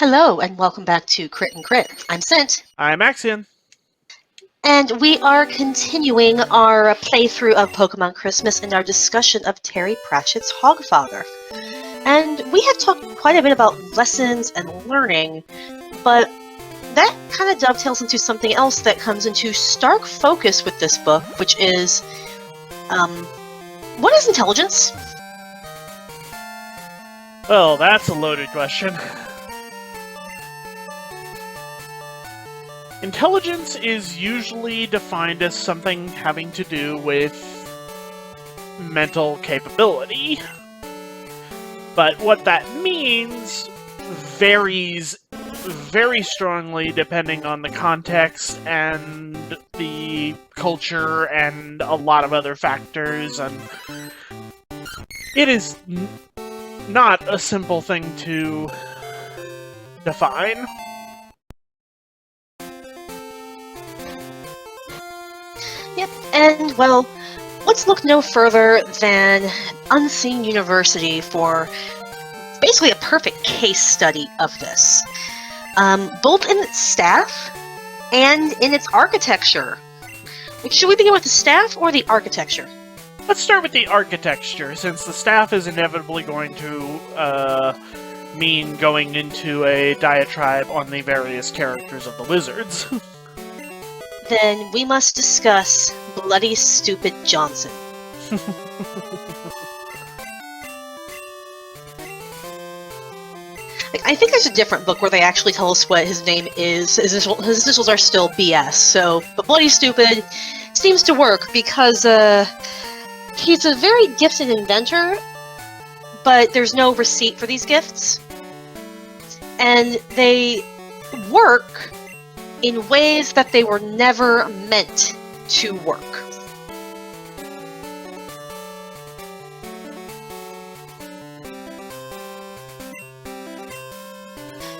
Hello, and welcome back to Crit and Crit. I'm Sent, I'm Axion. and we are continuing our playthrough of Pokemon Christmas and our discussion of Terry Pratchett's Hogfather. And we have talked quite a bit about lessons and learning, but that kind of dovetails into something else that comes into stark focus with this book, which is, what is intelligence? Well, that's a loaded question. Intelligence is usually defined as something having to do with mental capability. But what that means varies very strongly depending on the context and the culture and a lot of other factors, and it is not a simple thing to define. Yep, and well, let's look no further than Unseen University for basically a perfect case study of this. Both in its staff and in its architecture. Should we begin with the staff or the architecture? Let's start with the architecture, since the staff is inevitably going to mean going into a diatribe on the various characters of the wizards. Then we must discuss Bloody Stupid Johnson. I think there's a different book where they actually tell us what his name is. His initials are still BS, so... But Bloody Stupid seems to work because, he's a very gifted inventor, but there's no receipt for these gifts. And they work in ways that they were never meant to work.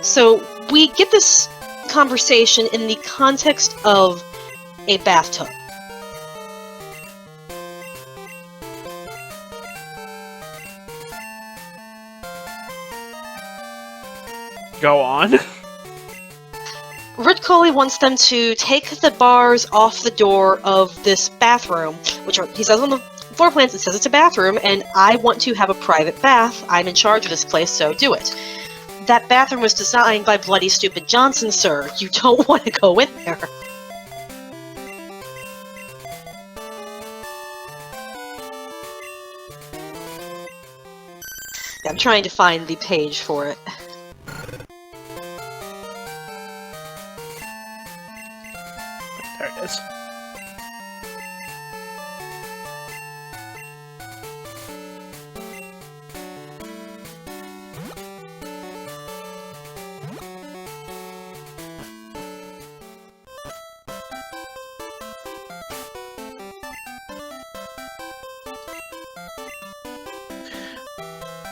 So we get this conversation in the context of a bathtub. Go on. Ridcully wants them to take the bars off the door of this bathroom, which he says on the floor plans, it says it's a bathroom, and I want to have a private bath. I'm in charge of this place, so do it. That bathroom was designed by Bloody Stupid Johnson, sir. You don't want to go in there. I'm trying to find the page for it. There it is.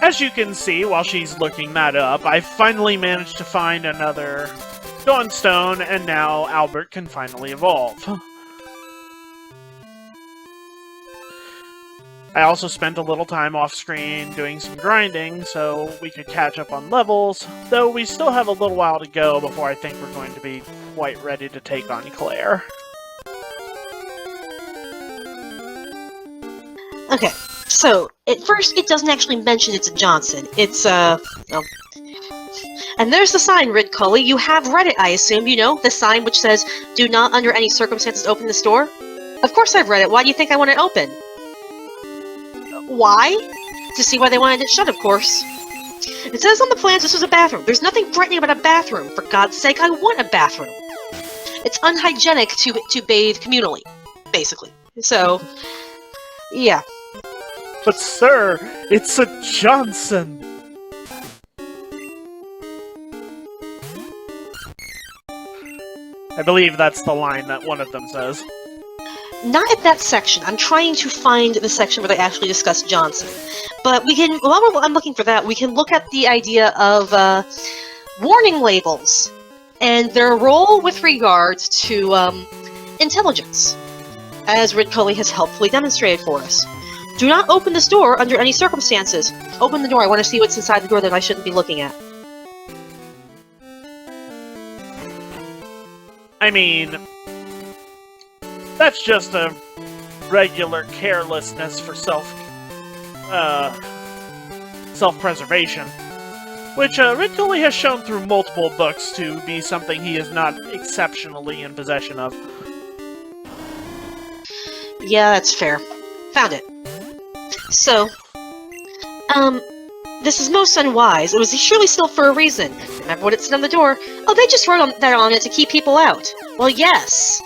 As you can see, while she's looking that up, I finally managed to find another Dawnstone, and now Albert can finally evolve. I also spent a little time off-screen doing some grinding, so we could catch up on levels, though we still have a little while to go before I think we're going to be quite ready to take on Clair. Okay, so, at first, it doesn't actually mention it's a Johnson. It's, well... And there's the sign, Ridcully. You have read it, I assume. You know, the sign which says, "Do not under any circumstances open this door." Of course I've read it. Why do you think I want it open? Why? To see why they wanted it shut, of course. It says on the plans this was a bathroom. There's nothing threatening about a bathroom. For God's sake, I want a bathroom. It's unhygienic to bathe communally, basically. So, yeah. But sir, it's a Johnson! I believe that's the line that one of them says. Not at that section. I'm trying to find the section where they actually discuss Johnson. But we can, while I'm looking for that, we can look at the idea of warning labels and their role with regards to intelligence, as Ridcully has helpfully demonstrated for us. Do not open this door under any circumstances. Open the door. I want to see what's inside the door that I shouldn't be looking at. I mean, that's just a regular carelessness for self-preservation, which Ridcully has shown through multiple books to be something he is not exceptionally in possession of. Yeah, that's fair. Found it. So, this is most unwise. It was surely sealed for a reason. Remember what it said on the door? Oh, they just wrote that on it to keep people out. Well, yes.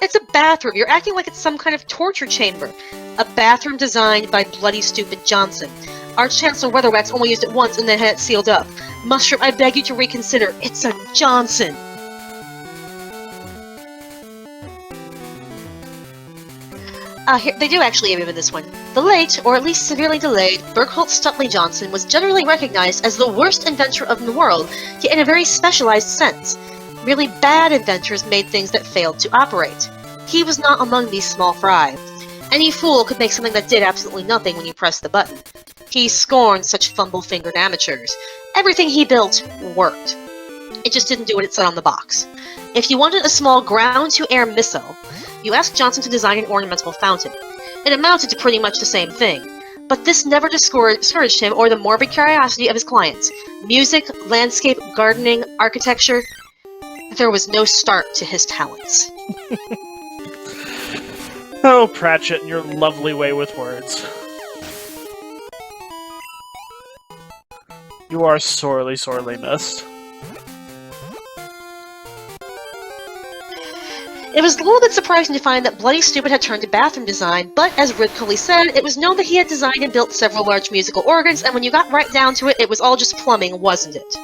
It's a bathroom. You're acting like it's some kind of torture chamber. A bathroom designed by Bloody Stupid Johnson. Arch-Chancellor Weatherwax only used it once and then had it sealed up. Mushroom, I beg you to reconsider. It's a Johnson. Here, they do actually give me this one. The late, or at least severely delayed, Burkholt Stutley Johnson was generally recognized as the worst inventor of the world, yet in a very specialized sense. Really bad inventors made things that failed to operate. He was not among these small fry. Any fool could make something that did absolutely nothing when you pressed the button. He scorned such fumble-fingered amateurs. Everything he built worked. It just didn't do what it said on the box. If you wanted a small ground-to-air missile, you asked Johnson to design an ornamental fountain. It amounted to pretty much the same thing. But this never discouraged him or the morbid curiosity of his clients. Music, landscape, gardening, architecture. There was no start to his talents. Oh, Pratchett, and your lovely way with words. You are sorely, sorely missed. It was a little bit surprising to find that Bloody Stupid had turned to bathroom design, but as Ridcully said, it was known that he had designed and built several large musical organs, and when you got right down to it, it was all just plumbing, wasn't it?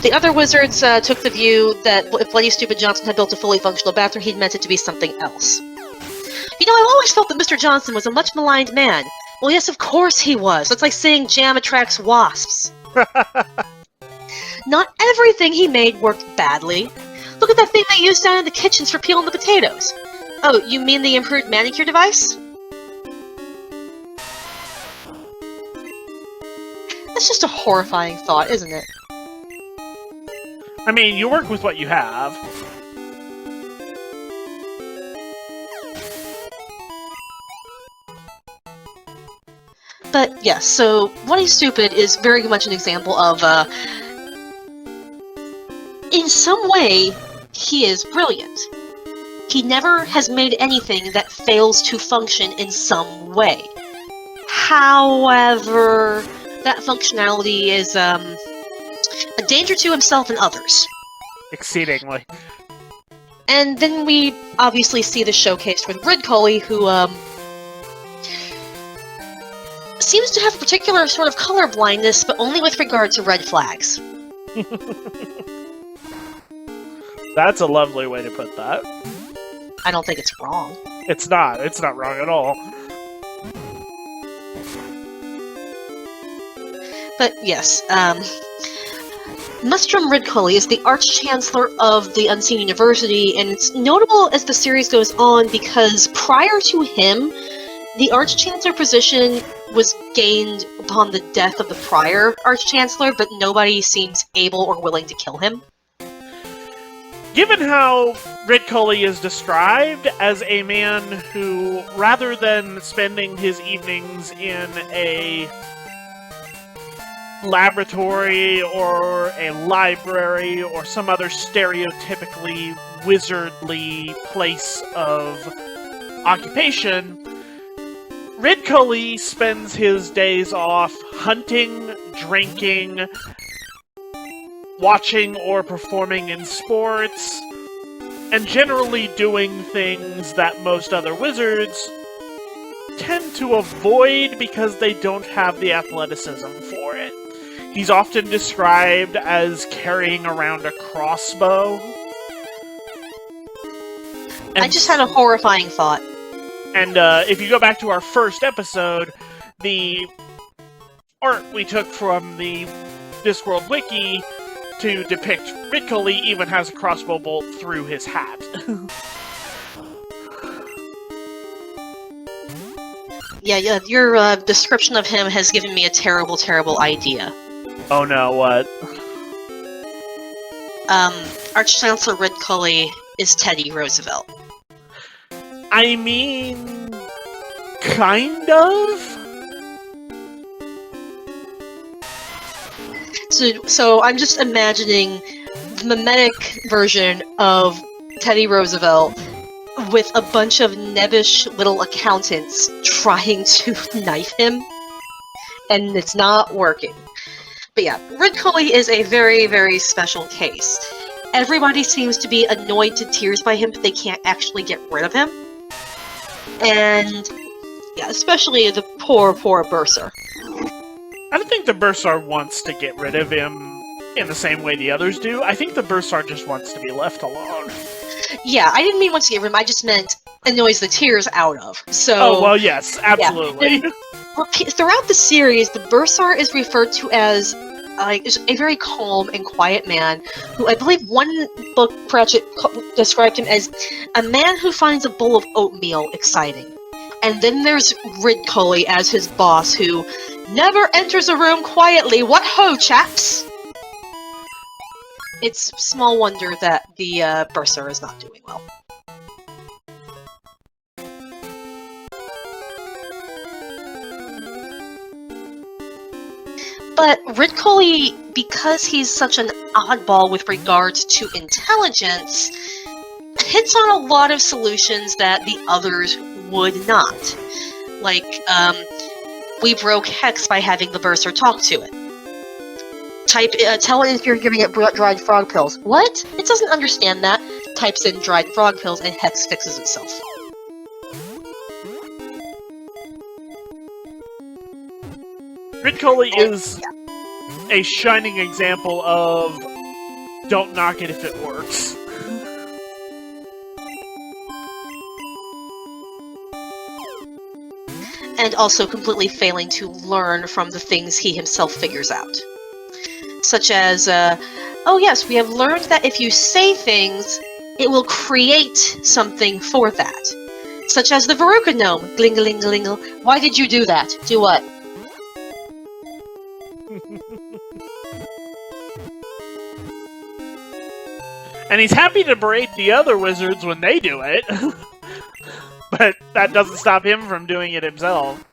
The other wizards took the view that if Bloody Stupid Johnson had built a fully functional bathroom, he'd meant it to be something else. You know, I've always felt that Mr. Johnson was a much maligned man. Well, yes, of course he was. That's like saying jam attracts wasps. Not everything he made worked badly. Look at that thing they used down in the kitchens for peeling the potatoes. Oh, you mean the improved manicure device? That's just a horrifying thought, isn't it? I mean, you work with what you have. But yes, so Bloody Stupid is very much an example of, in some way, he is brilliant. He never has made anything that fails to function in some way. However, that functionality is, a danger to himself and others. Exceedingly. And then we obviously see the showcase with Ridcully, who, seems to have a particular sort of color blindness, but only with regard to red flags. That's a lovely way to put that. I don't think it's wrong. It's not. It's not wrong at all. But yes, Mustrum Ridcully is the Arch-Chancellor of the Unseen University, and it's notable as the series goes on because prior to him, the Arch-Chancellor position was gained upon the death of the prior Arch-Chancellor, but nobody seems able or willing to kill him. Given how Ridcully is described as a man who, rather than spending his evenings in a laboratory or a library or some other stereotypically wizardly place of occupation, Ridcully spends his days off hunting, drinking, watching or performing in sports, and generally doing things that most other wizards tend to avoid because they don't have the athleticism for it. He's often described as carrying around a crossbow. I just had a horrifying thought. And if you go back to our first episode, the art we took from the Discworld Wiki to depict Ridcully even has a crossbow bolt through his hat. Yeah, your description of him has given me a terrible, terrible idea. Oh no, what? Arch-Chancellor Ridcully is Teddy Roosevelt. I mean, kind of? So I'm just imagining the mimetic version of Teddy Roosevelt with a bunch of nebbish little accountants trying to knife him, and it's not working. But yeah, Ridcully is a very, very special case. Everybody seems to be annoyed to tears by him, but they can't actually get rid of him. And yeah, especially the poor, poor Bursar. I don't think the Bursar wants to get rid of him in the same way the others do. I think the Bursar just wants to be left alone. Yeah, I didn't mean wants to get rid of him, I just meant annoys the tears out of. So, oh, well, yes, absolutely. Yeah. Throughout the series, the Bursar is referred to as a very calm and quiet man, who I believe one book Pratchett described him as a man who finds a bowl of oatmeal exciting. And then there's Ridcully as his boss, who never enters a room quietly. What ho, chaps? It's small wonder that the Bursar is not doing well. But Ridcully, because he's such an oddball with regards to intelligence, hits on a lot of solutions that the others would not. Like, we broke Hex by having the Bursar talk to it. Tell it if you're giving it dried frog pills. What? It doesn't understand that. Types in dried frog pills and Hex fixes itself. Ridcully is a shining example of don't knock it if it works. And also completely failing to learn from the things he himself figures out. Such as, oh yes, we have learned that if you say things, it will create something for that. Such as the Veruca gnome. Gling-a-ling-a-ling-a. Why did you do that? Do what? And he's happy to berate the other wizards when they do it. But that doesn't stop him from doing it himself.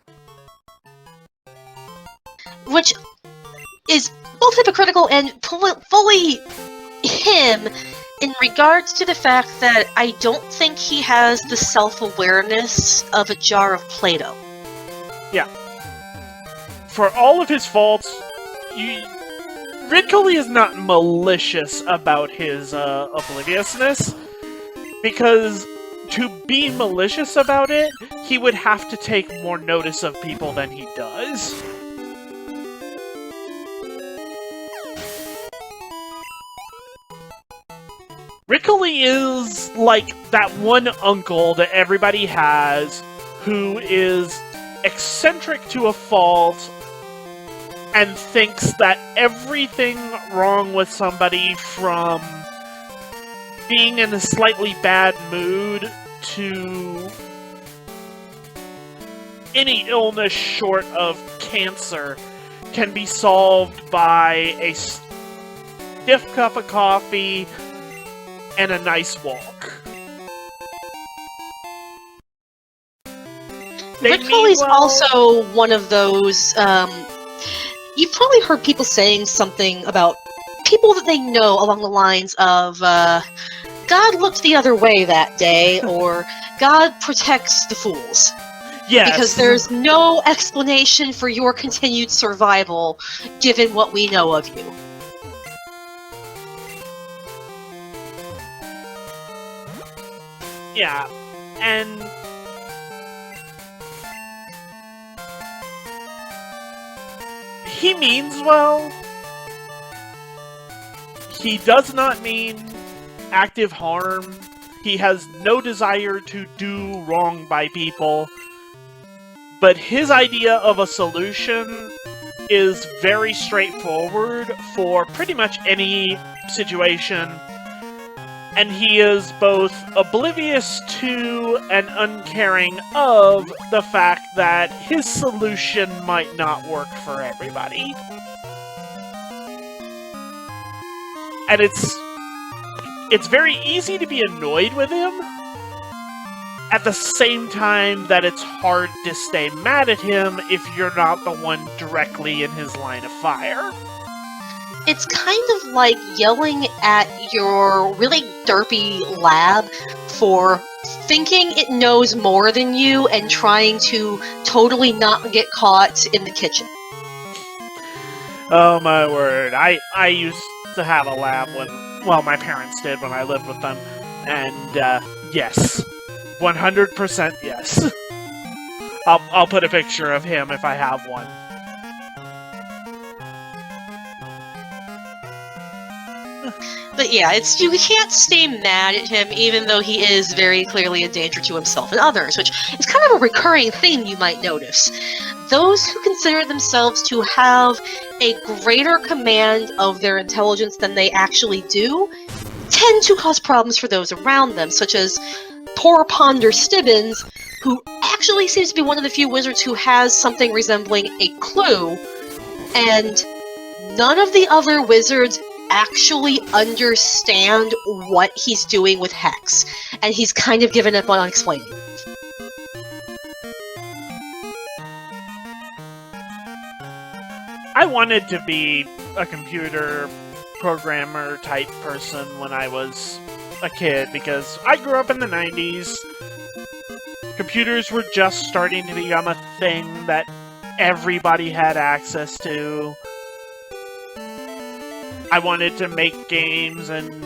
Which is both hypocritical and fully him in regards to the fact that I don't think he has the self-awareness of a jar of Play-Doh. Yeah. For all of his faults, Ridcully is not malicious about his obliviousness, because to be malicious about it, he would have to take more notice of people than he does. Ridcully is like that one uncle that everybody has who is eccentric to a fault and thinks that everything wrong with somebody, from being in a slightly bad mood to any illness short of cancer, can be solved by a stiff cup of coffee and a nice walk. Ridcully's also one of those, you've probably heard people saying something about people that they know along the lines of, God looked the other way that day, or God protects the fools. Yes. Because there's no explanation for your continued survival, given what we know of you. Yeah, and he means well. He does not mean active harm. He has no desire to do wrong by people. But his idea of a solution is very straightforward for pretty much any situation. And he is both oblivious to and uncaring of the fact that his solution might not work for everybody. And it's it's very easy to be annoyed with him, at the same time that it's hard to stay mad at him if you're not the one directly in his line of fire. It's kind of like yelling at your really derpy lab for thinking it knows more than you and trying to totally not get caught in the kitchen. Oh my word. I used to have a lab well, my parents did when I lived with them. And, yes. 100% yes. I'll put a picture of him if I have one. But yeah, you can't stay mad at him even though he is very clearly a danger to himself and others, which is kind of a recurring theme you might notice. Those who consider themselves to have a greater command of their intelligence than they actually do tend to cause problems for those around them, such as poor Ponder Stibbins, who actually seems to be one of the few wizards who has something resembling a clue, and none of the other wizards actually understand what he's doing with Hex, and he's kind of given up on explaining. I wanted to be a computer programmer type person when I was a kid because I grew up in the 90s. Computers were just starting to become a thing that everybody had access to. I wanted to make games and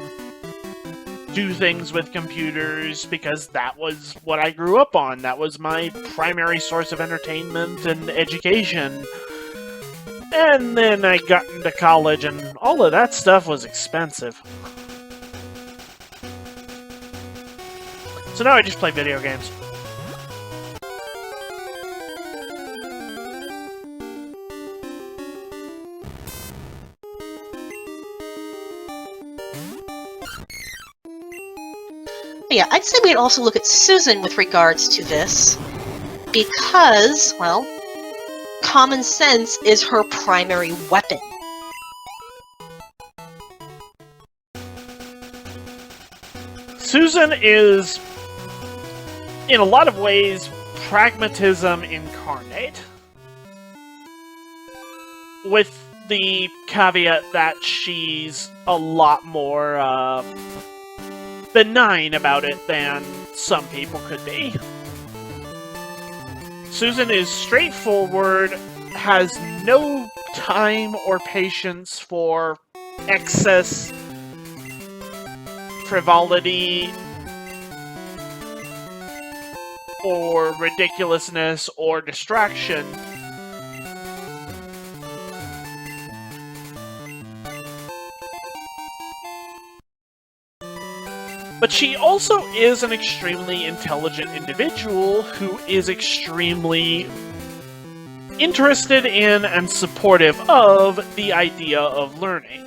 do things with computers because that was what I grew up on. That was my primary source of entertainment and education. And then I got into college and all of that stuff was expensive. So now I just play video games. Yeah, I'd say we'd also look at Susan with regards to this, because, well, common sense is her primary weapon. Susan is, in a lot of ways, pragmatism incarnate. With the caveat that she's a lot more, benign about it than some people could be. Susan is straightforward, has no time or patience for excess, frivolity, or ridiculousness or distraction. But she also is an extremely intelligent individual who is extremely interested in and supportive of the idea of learning.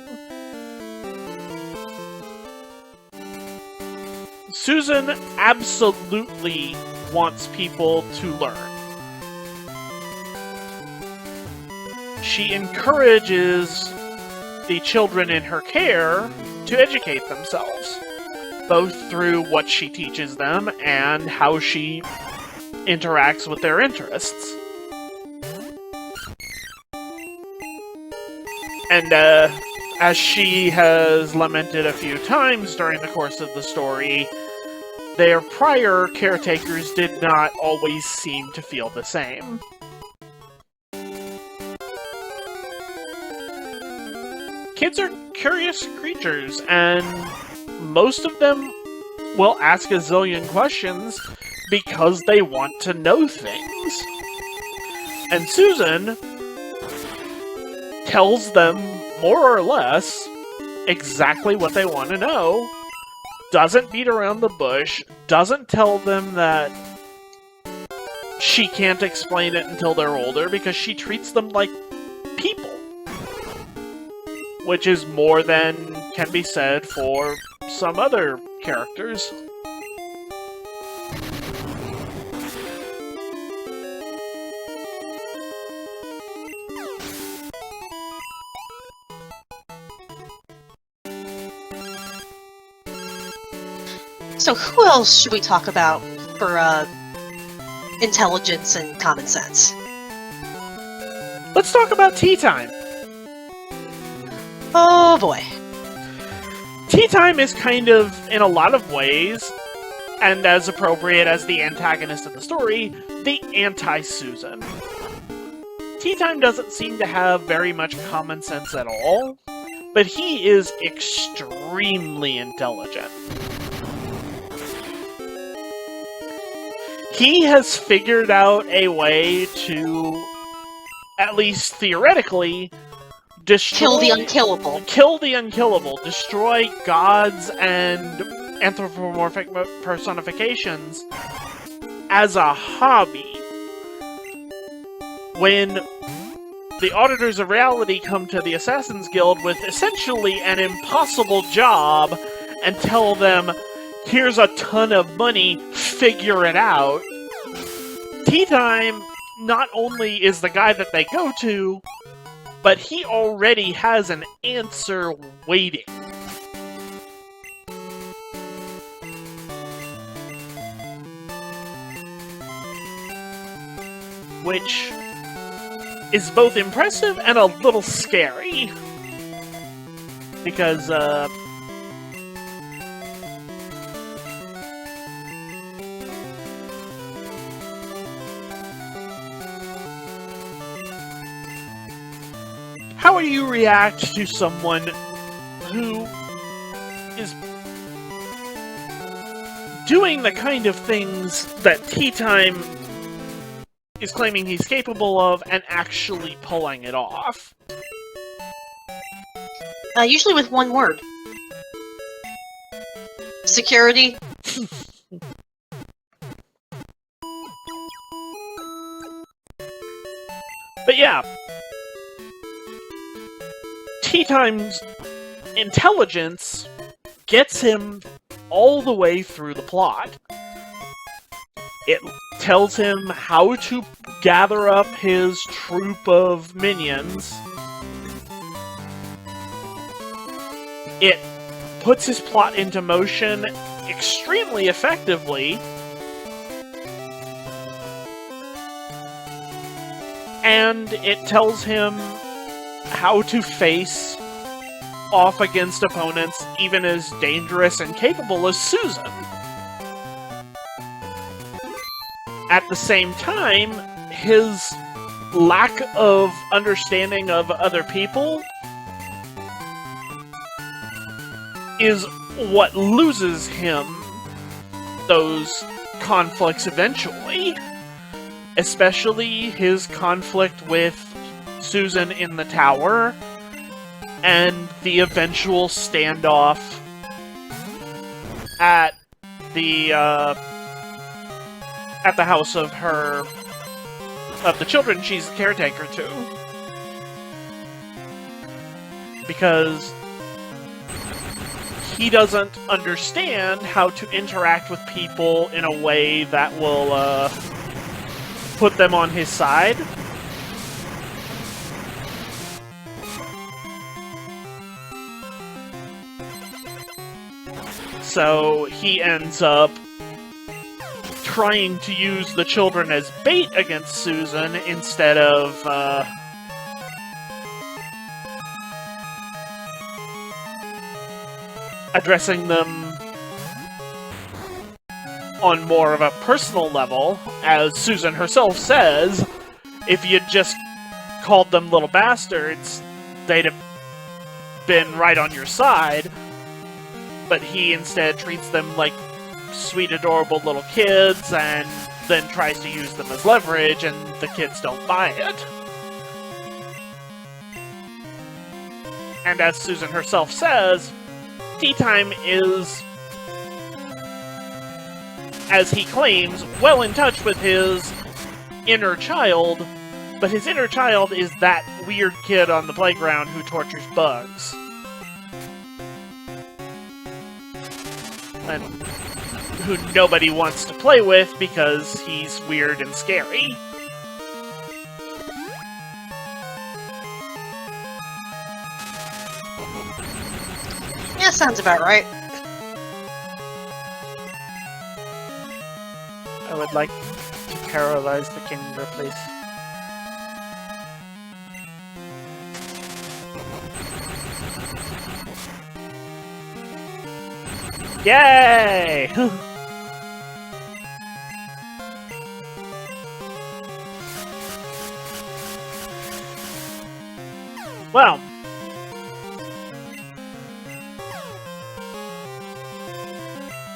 Susan absolutely wants people to learn. She encourages the children in her care to educate themselves, both through what she teaches them and how she interacts with their interests. And as she has lamented a few times during the course of the story, their prior caretakers did not always seem to feel the same. Kids are curious creatures, and most of them will ask a zillion questions because they want to know things. And Susan tells them, more or less, exactly what they want to know, doesn't beat around the bush, doesn't tell them that she can't explain it until they're older, because she treats them like people. Which is more than can be said for some other characters. So who else should we talk about for intelligence and common sense? Let's talk about Tea Time. Oh boy. Tea Time is kind of, in a lot of ways, and as appropriate as the antagonist of the story, the anti-Susan. Tea Time doesn't seem to have very much common sense at all, but he is extremely intelligent. He has figured out a way to, at least theoretically, Kill the unkillable. Kill the unkillable. Destroy gods and anthropomorphic personifications as a hobby. When the Auditors of Reality come to the Assassin's Guild with essentially an impossible job and tell them, here's a ton of money, figure it out, Tea Time not only is the guy that they go to, but he already has an answer waiting. Which is both impressive and a little scary. Because, how do you react to someone who is doing the kind of things that Tea Time is claiming he's capable of and actually pulling it off? Usually with one word. Security. But yeah, Tea Time's intelligence gets him all the way through the plot. It tells him how to gather up his troop of minions. It puts his plot into motion extremely effectively. And it tells him how to face off against opponents even as dangerous and capable as Susan. At the same time, his lack of understanding of other people is what loses him those conflicts eventually. Especially his conflict with Susan in the tower, and the eventual standoff at the house of the children she's the caretaker to. Because he doesn't understand how to interact with people in a way that will, put them on his side. So he ends up trying to use the children as bait against Susan instead of addressing them on more of a personal level. As Susan herself says, if you'd just called them little bastards, they'd have been right on your side. But he instead treats them like sweet, adorable little kids, and then tries to use them as leverage, and the kids don't buy it. And as Susan herself says, Tea Time is, as he claims, well in touch with his inner child, but his inner child is that weird kid on the playground who tortures bugs. And who nobody wants to play with because he's weird and scary. Yeah, sounds about right. would like to paralyze the Kingdra, please. Yay! Well,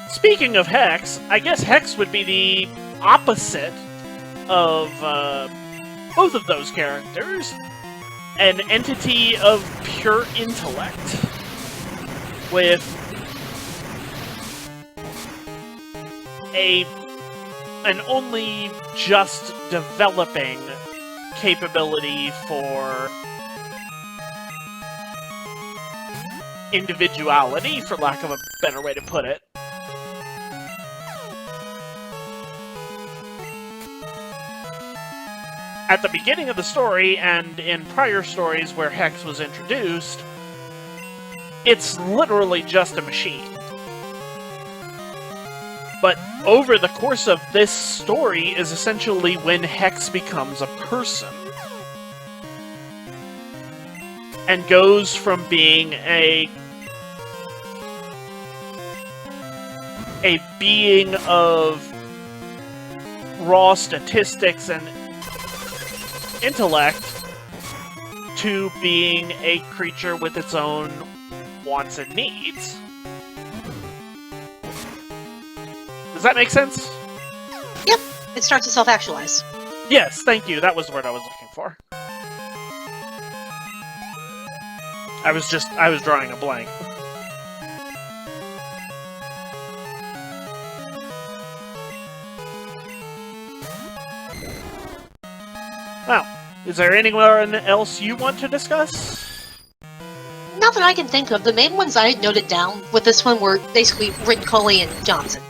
speaking of Hex, I guess Hex would be the opposite of both of those characters. An entity of pure intellect with an only just developing capability for individuality, for lack of a better way to put it. At the beginning of the story, and in prior stories where Hex was introduced, it's literally just a machine. But over the course of this story is essentially when Hex becomes a person. And goes from being a being of raw statistics and intellect to being a creature with its own wants and needs. Does that make sense? Yep, it starts to self-actualize. Yes, thank you. That was the word I was looking for. I was drawing a blank. Well, is there anyone else you want to discuss? Not that I can think of. The main ones I had noted down with this one were basically Rincoli and Johnson.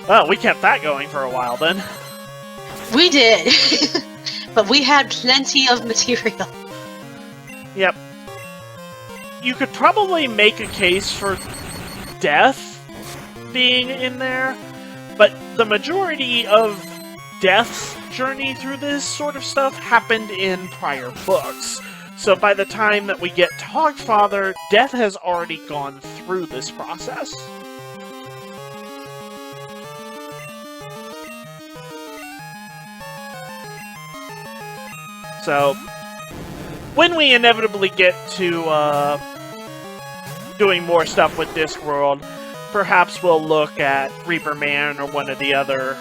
Well, we kept that going for a while then. We did. But we had plenty of material. Yep. You could probably make a case for Death being in there, but the majority of Death's journey through this sort of stuff happened in prior books. So by the time that we get to Hogfather, Death has already gone through this process. So, when we inevitably get to doing more stuff with Discworld, perhaps we'll look at Reaper Man or one of the other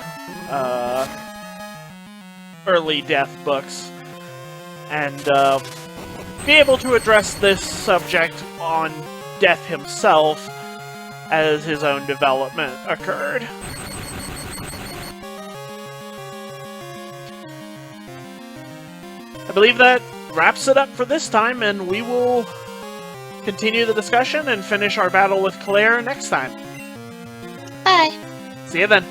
early Death books, and be able to address this subject on Death himself as his own development occurred. I believe that wraps it up for this time, and we will continue the discussion and finish our battle with Clair next time. Bye. See you then.